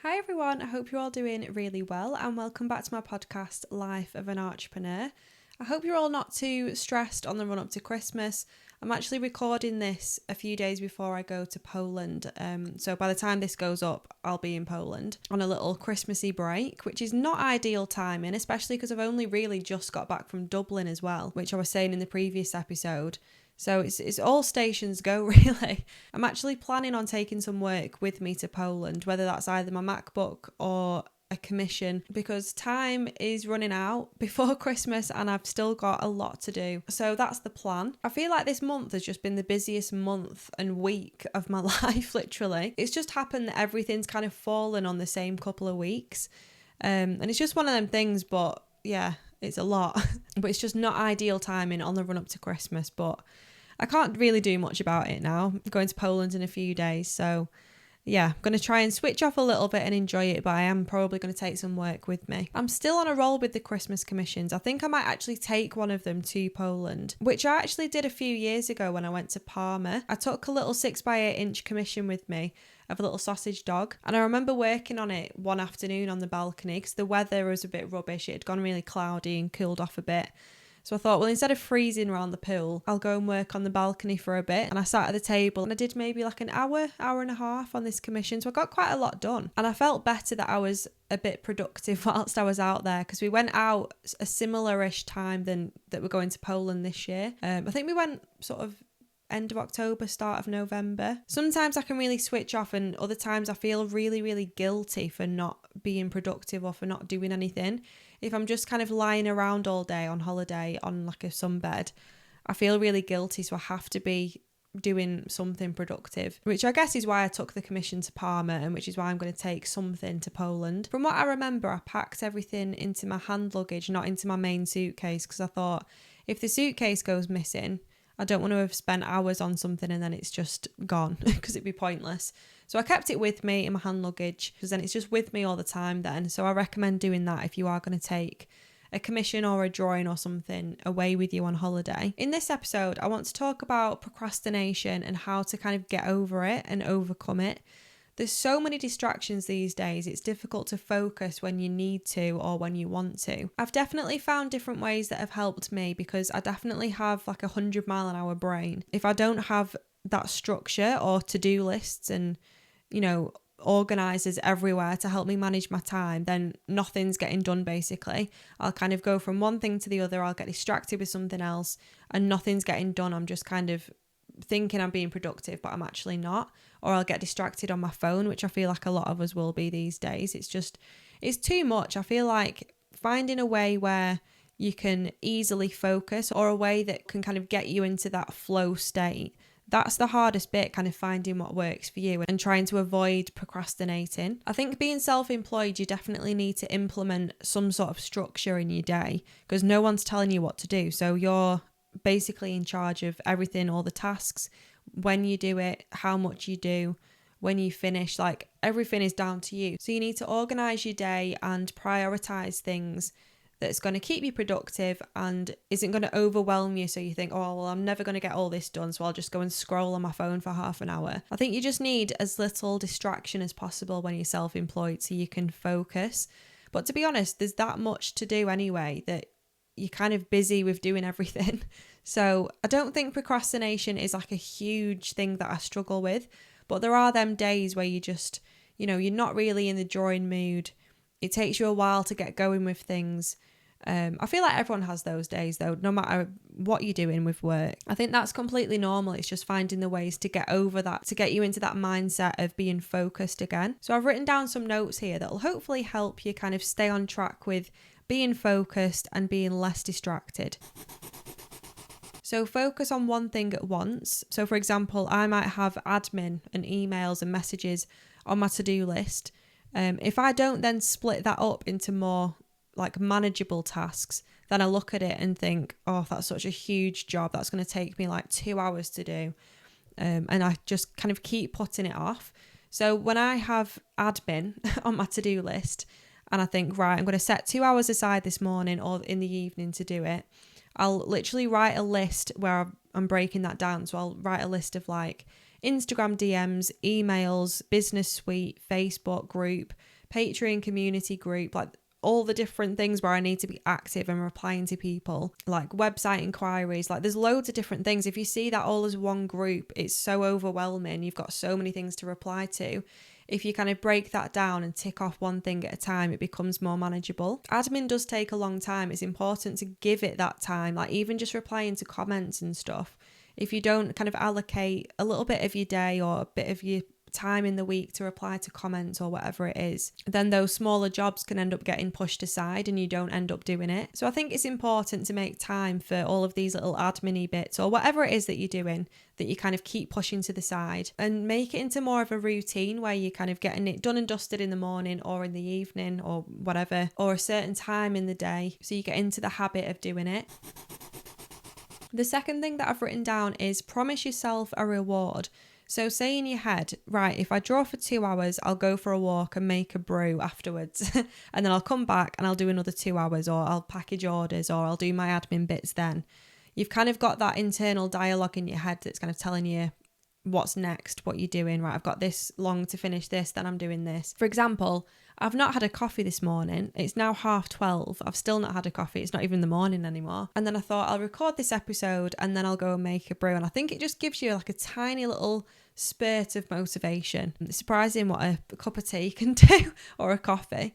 Hi everyone, I hope you're all doing really well and welcome back to my podcast, Life of an Artrepreneur. I hope you're all not too stressed on the run up to Christmas. I'm actually recording this a few days before I go to Poland, so by the time this goes up, I'll be in Poland on a little Christmassy break, which is not ideal timing, especially because I've only really just got back from Dublin as well, which I was saying in the previous episode. So it's all stations go, really. I'm actually planning on taking some work with me to Poland, whether that's either my MacBook or a commission, because time is running out before Christmas and I've still got a lot to do. So that's the plan. I feel like this month has just been the busiest month and week of my life, literally. It's just happened that everything's kind of fallen on the same couple of weeks. And it's just one of them things, but yeah, it's a lot. But it's just not ideal timing on the run up to Christmas, but I can't really do much about it now. I'm going to Poland in a few days, so yeah, I'm going to try and switch off a little bit and enjoy it, but I am probably going to take some work with me. I'm still on a roll with the Christmas commissions. I think I might actually take one of them to Poland, which I actually did a few years ago when I went to Parma. I took a little 6x8 commission with me of a little sausage dog, and I remember working on it one afternoon on the balcony because the weather was a bit rubbish. It had gone really cloudy and cooled off a bit. So I thought, well, instead of freezing around the pool, I'll go and work on the balcony for a bit. And I sat at the table and I did maybe like an hour and a half on this commission. So I got quite a lot done. And I felt better that I was a bit productive whilst I was out there, because we went out a similar-ish time than that we're going to Poland this year. I think we went sort of end of October, start of November. Sometimes I can really switch off, and other times I feel really, really guilty for not being productive or for not doing anything. If I'm just kind of lying around all day on holiday on like a sunbed, I feel really guilty, so I have to be doing something productive, which I guess is why I took the commission to Parma and which is why I'm going to take something to Poland. From what I remember, I packed everything into my hand luggage, not into my main suitcase, because I thought if the suitcase goes missing, I don't want to have spent hours on something and then it's just gone because it'd be pointless. So I kept it with me in my hand luggage because then it's just with me all the time then. So I recommend doing that if you are going to take a commission or a drawing or something away with you on holiday. In this episode, I want to talk about procrastination and how to kind of get over it and overcome it. There's so many distractions these days, it's difficult to focus when you need to or when you want to. I've definitely found different ways that have helped me because I definitely have like 100-mile-an-hour brain. If I don't have that structure or to-do lists and, organisers everywhere to help me manage my time, then nothing's getting done basically. I'll kind of go from one thing to the other, I'll get distracted with something else and nothing's getting done. I'm just kind of thinking I'm being productive, but I'm actually not. Or I'll get distracted on my phone, which I feel like a lot of us will be these days. It's too much. I feel like finding a way where you can easily focus or a way that can kind of get you into that flow state. That's the hardest bit, kind of finding what works for you and trying to avoid procrastinating. I think being self-employed, you definitely need to implement some sort of structure in your day because no one's telling you what to do. So you're basically in charge of everything, all the tasks, when you do it, how much you do, when you finish, like everything is down to you. So you need to organise your day and prioritise things that's going to keep you productive and isn't going to overwhelm you so you think, oh, well, I'm never going to get all this done, so I'll just go and scroll on my phone for half an hour. I think you just need as little distraction as possible when you're self-employed so you can focus. But to be honest, there's that much to do anyway that you're kind of busy with doing everything. So I don't think procrastination is like a huge thing that I struggle with, but there are them days where you just, you're not really in the drawing mood. It takes you a while to get going with things. I feel like everyone has those days though, no matter what you're doing with work. I think that's completely normal. It's just finding the ways to get over that, to get you into that mindset of being focused again. So I've written down some notes here that'll hopefully help you kind of stay on track with being focused and being less distracted. So focus on one thing at once. So for example, I might have admin and emails and messages on my to-do list. If I don't then split that up into more like manageable tasks, then I look at it and think, oh, that's such a huge job. That's going to take me like 2 hours to do. And I just kind of keep putting it off. So when I have admin on my to-do list and I think, right, I'm going to set 2 hours aside this morning or in the evening to do it, I'll literally write a list where I'm breaking that down. So I'll write a list of like, Instagram DMs, emails, business suite, Facebook group, Patreon community group, like all the different things where I need to be active and replying to people, like website inquiries, like there's loads of different things. If you see that all as one group, it's so overwhelming. You've got so many things to reply to. If you kind of break that down and tick off one thing at a time, it becomes more manageable. Admin does take a long time. It's important to give it that time, like even just replying to comments and stuff. If you don't kind of allocate a little bit of your day or a bit of your time in the week to reply to comments or whatever it is, then those smaller jobs can end up getting pushed aside and you don't end up doing it. So I think it's important to make time for all of these little admin-y bits or whatever it is that you're doing that you kind of keep pushing to the side, and make it into more of a routine where you're kind of getting it done and dusted in the morning or in the evening or whatever, or a certain time in the day, so you get into the habit of doing it. The second thing that I've written down is promise yourself a reward. So say in your head, right, if I draw for 2 hours, I'll go for a walk and make a brew afterwards. And then I'll come back and I'll do another 2 hours, or I'll package orders, or I'll do my admin bits then. You've kind of got that internal dialogue in your head that's kind of telling you what's next, what you're doing. Right, I've got this long to finish this, then I'm doing this. For example, I've not had a coffee this morning. It's now 12:30. I've still not had a coffee. It's not even the morning anymore. And then I thought I'll record this episode and then I'll go and make a brew. And I think it just gives you like a tiny little spurt of motivation. It's surprising what a cup of tea can do, or a coffee.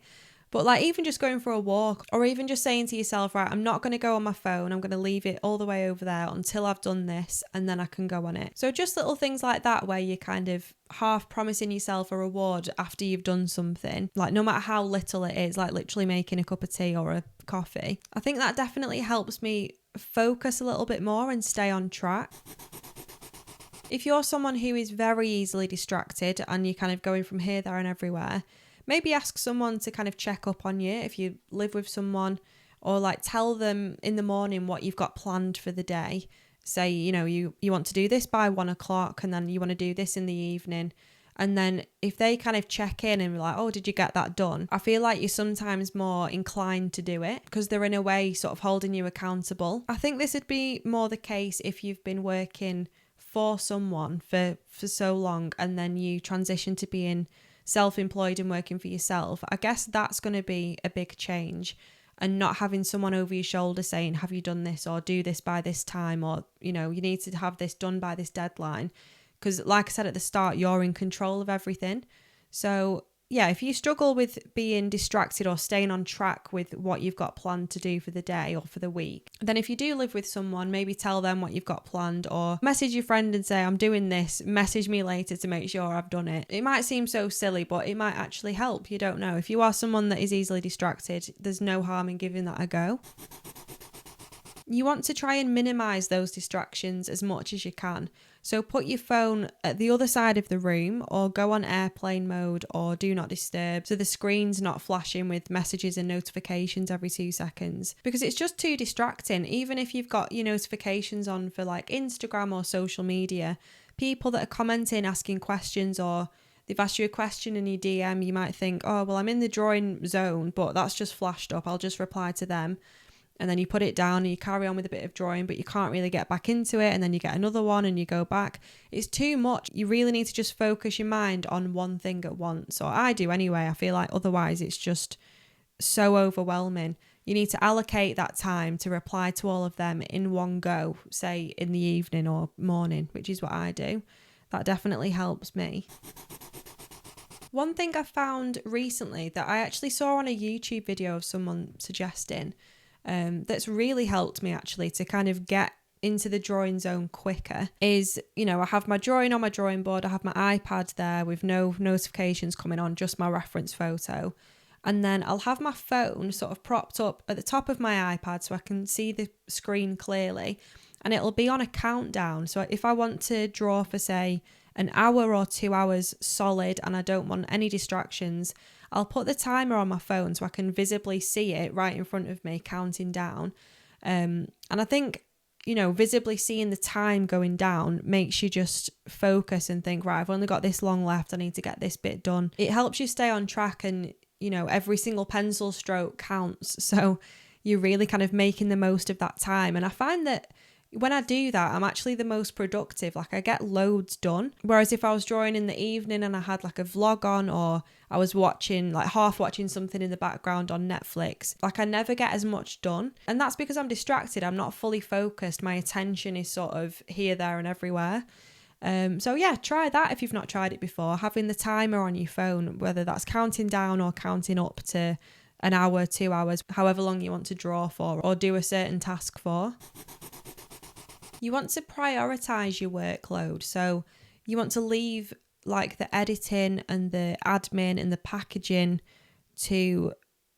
But like even just going for a walk, or even just saying to yourself, right, I'm not going to go on my phone. I'm going to leave it all the way over there until I've done this and then I can go on it. So just little things like that where you're kind of half promising yourself a reward after you've done something, like no matter how little it is, like literally making a cup of tea or a coffee. I think that definitely helps me focus a little bit more and stay on track. If you're someone who is very easily distracted and you're kind of going from here, there and everywhere, maybe ask someone to kind of check up on you if you live with someone, or like tell them in the morning what you've got planned for the day. Say, you know, you want to do this by 1 o'clock and then you want to do this in the evening. And then if they kind of check in and be like, oh, did you get that done? I feel like you're sometimes more inclined to do it because they're in a way sort of holding you accountable. I think this would be more the case if you've been working for someone for so long and then you transition to being self-employed and working for yourself. I guess that's going to be a big change, and not having someone over your shoulder saying, have you done this, or do this by this time, or, you know, you need to have this done by this deadline. Because like I said at the start, you're in control of everything. So yeah, if you struggle with being distracted or staying on track with what you've got planned to do for the day or for the week, then if you do live with someone, maybe tell them what you've got planned, or message your friend and say, I'm doing this, message me later to make sure I've done it. It might seem so silly, but it might actually help. You don't know. If you are someone that is easily distracted, there's no harm in giving that a go. You want to try and minimize those distractions as much as you can. So put your phone at the other side of the room, or go on airplane mode or do not disturb, so the screen's not flashing with messages and notifications every 2 seconds, because it's just too distracting. Even if you've got your notifications on for like Instagram or social media, people that are commenting, asking questions, or they've asked you a question in your DM, you might think, oh, well, I'm in the drawing zone, but that's just flashed up. I'll just reply to them. And then you put it down and you carry on with a bit of drawing, but you can't really get back into it. And then you get another one and you go back. It's too much. You really need to just focus your mind on one thing at once. Or I do anyway. I feel like otherwise it's just so overwhelming. You need to allocate that time to reply to all of them in one go, say in the evening or morning, which is what I do. That definitely helps me. One thing I found recently that I actually saw on a YouTube video of someone suggesting, that's really helped me actually to kind of get into the drawing zone quicker, is, you know, I have my drawing on my drawing board, I have my iPad there with no notifications coming on, just my reference photo. And then I'll have my phone sort of propped up at the top of my iPad so I can see the screen clearly, and it'll be on a countdown. So if I want to draw for, say, an hour or 2 hours solid and I don't want any distractions, I'll put the timer on my phone so I can visibly see it right in front of me counting down. And I think, you know, visibly seeing the time going down makes you just focus and think, right, I've only got this long left, I need to get this bit done. It helps you stay on track, and, you know, every single pencil stroke counts. So you're really kind of making the most of that time. And I find that when I do that, I'm actually the most productive. Like I get loads done. Whereas if I was drawing in the evening and I had like a vlog on, or I was watching, like half watching something in the background on Netflix, like I never get as much done. And that's because I'm distracted. I'm not fully focused. My attention is sort of here, there and everywhere. So yeah, try that if you've not tried it before. Having the timer on your phone, whether that's counting down or counting up to an hour, 2 hours, however long you want to draw for or do a certain task for. You want to prioritize your workload. So you want to leave like the editing and the admin and the packaging to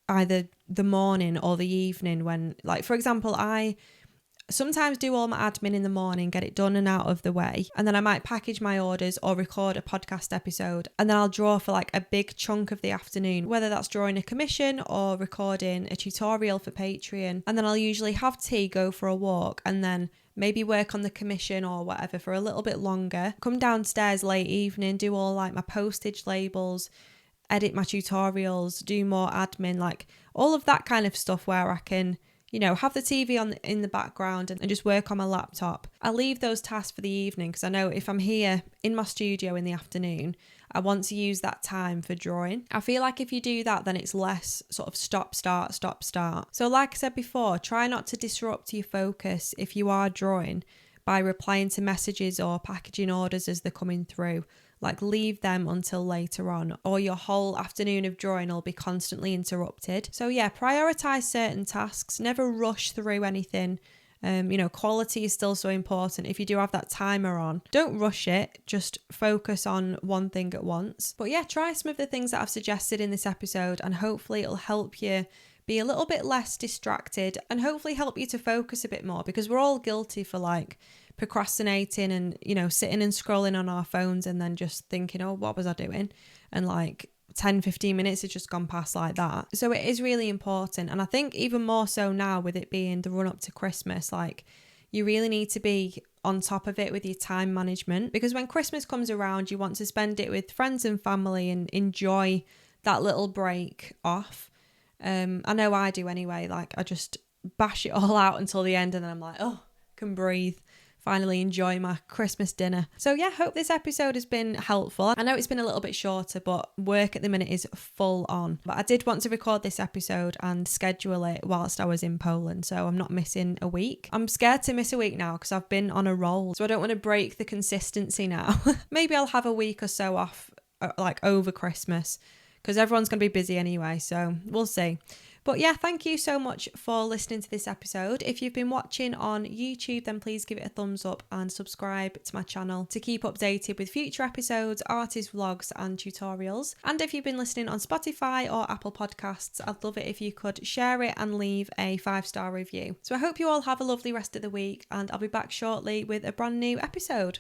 either the morning or the evening when, like, for example, I sometimes do all my admin in the morning, get it done and out of the way. And then I might package my orders or record a podcast episode. And then I'll draw for like a big chunk of the afternoon, whether that's drawing a commission or recording a tutorial for Patreon. And then I'll usually have tea, go for a walk, and then maybe work on the commission or whatever for a little bit longer. Come downstairs late evening, do all like my postage labels, edit my tutorials, do more admin, like all of that kind of stuff where I can, you know, have the TV on in the background and just work on my laptop. I leave those tasks for the evening because I know if I'm here in my studio in the afternoon, I want to use that time for drawing. I feel like if you do that, then it's less sort of stop, start. So like I said before, try not to disrupt your focus if you are drawing by replying to messages or packaging orders as they're coming through. Like leave them until later on, or your whole afternoon of drawing will be constantly interrupted. So yeah, prioritize certain tasks, never rush through anything. Quality is still so important. If you do have that timer on, don't rush it, just focus on one thing at once. But yeah, try some of the things that I've suggested in this episode and hopefully it'll help you be a little bit less distracted and hopefully help you to focus a bit more, because we're all guilty for like procrastinating and, you know, sitting and scrolling on our phones and then just thinking, oh, what was I doing? And like 10-15 minutes has just gone past like that. So it is really important. And I think even more so now with it being the run up to Christmas, like you really need to be on top of it with your time management, because when Christmas comes around, you want to spend it with friends and family and enjoy that little break off. I know I do anyway. Like I just bash it all out until the end and then I'm like, oh, can breathe. Finally enjoy my Christmas dinner. So yeah, hope this episode has been helpful. I know it's been a little bit shorter, but work at the minute is full on. But I did want to record this episode and schedule it whilst I was in Poland, so I'm not missing a week. I'm scared to miss a week now because I've been on a roll, so I don't want to break the consistency now. Maybe I'll have a week or so off like over Christmas because everyone's going to be busy anyway, so we'll see. But yeah, thank you so much for listening to this episode. If you've been watching on YouTube, then please give it a thumbs up and subscribe to my channel to keep updated with future episodes, artist vlogs and tutorials. And if you've been listening on Spotify or Apple Podcasts, I'd love it if you could share it and leave a 5-star review. So I hope you all have a lovely rest of the week and I'll be back shortly with a brand new episode.